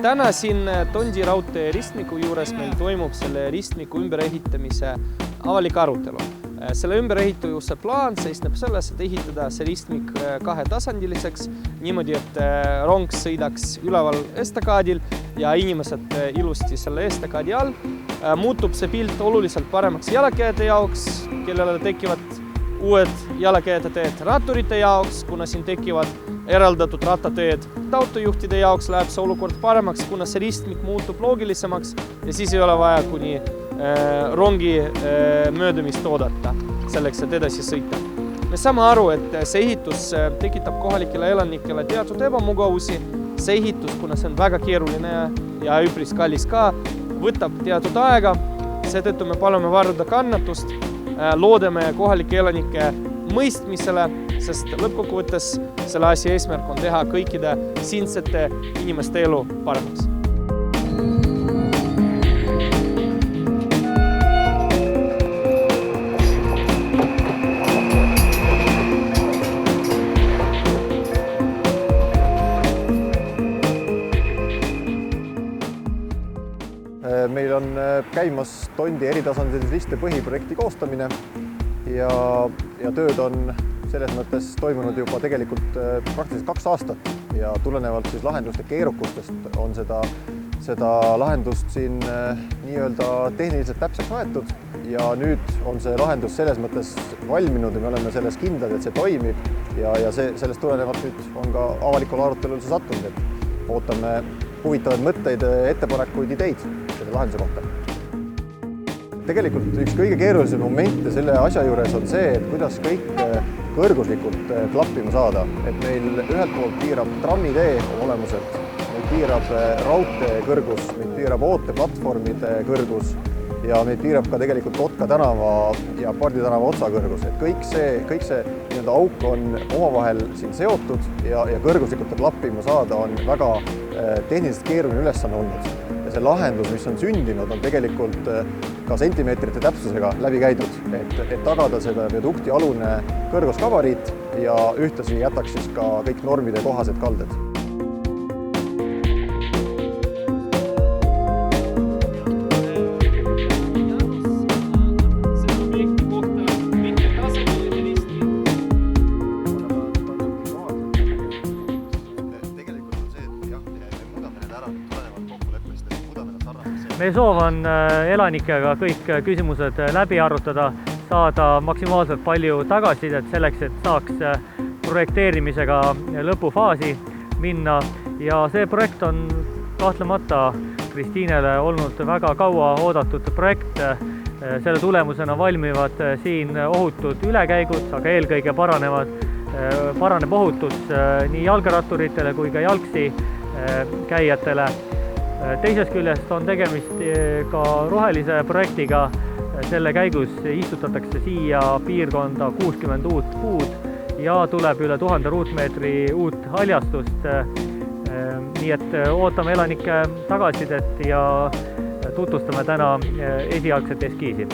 Täna siin Tondi raudtee ristmiku juures meil toimub selle ristmiku ümberehitamise avalik arutelu. Selle ümberehituse plaan seisneb selles, et ehitada see ristmik kahetasandiliseks, niimoodi, et rong sõidaks üleval estakaadil ja inimesed ilusti selle estakaadi all. Muutub see pilt oluliselt paremaks jalakäijate jaoks, kellele tekivad uued jalakäijate teed ratturite jaoks, kuna siin tekivad eraldatud rattateed. Autojuhtide jaoks läheb see olukord paremaks, kuna see ristmik muutub loogilisemaks ja siis ei ole vaja kuni rongi möödumist oodata selleks, et edasi sõita. Me saame aru, et see ehitus tekitab kohalikele elanikele teatud ebamugavusi. See ehitus, kuna see on väga keeruline ja üpris kallis ka, võtab teatud aega. Seetõttu me palume varuda kannatust, loodame kohalike elanike mõistmisele, sest lõppkokkuvõttes selle asja eesmärk on teha kõikide siinsete inimeste elu paremaks. Meil on käimas Tondi eritasandilise riste põhiprojekti koostamine ja tööd on selles mõttes toimunud juba tegelikult praktiliselt 2 aastat ja tulenevalt siis lahenduste keerukustest on seda lahendust siin nii-öelda tehniliselt täpseks aetud ja nüüd on see lahendus selles mõttes valminud ja me oleme selles kindlad, et see toimib ja sellest tulenevalt nüüd on ka avalikul arutelul see sattunud, et ootame huvitavaid mõtteid, ettepanekuid, ideid selle lahenduse kohta. Tegelikult üks kõige keerulisem momente selle asja juures on see, et kuidas kõik kõrguslikult klappima saada. Et meil ühelt poolt piirab trammitee olemuselt, meid piirab raudtee kõrgus, meid piirab ooteplatvormide kõrgus ja meid piirab ka tegelikult Kotka tänava ja Pardi tänava otsa kõrgus. Et kõik see nii-öelda auk on omavahel siin seotud ja kõrguslikult klappima saada on väga tehniliselt keeruline ülesanne olnud. Ja see lahendus, mis on sündinud, on tegelikult ka sentimeetrite täpsusega läbi käidud, et tagada seda viadukti alune kõrguskabariit ja ühtlasi jätaks siis ka kõik normide kohased kalded. Meie soov on elanikega kõik küsimused läbi arutada, saada maksimaalselt palju tagasisidet selleks, et saaks projekteerimisega lõpufaasi minna. Ja see projekt on kahtlemata Kristiinele olnud väga kaua oodatud projekt. Selle tulemusena valmivad siin ohutud ülekäigud, aga eelkõige paraneb ohutus nii jalgratturitele kui ka jalgsi käijatele. Teisest küljest on tegemist ka rohelise projektiga. Selle käigus istutatakse siia piirkonda 60 uut puud ja tuleb üle 1000 ruutmeetri uut haljastust. Nii et ootame elanike tagasisidet ja tutvustame täna esialgset eskiisi.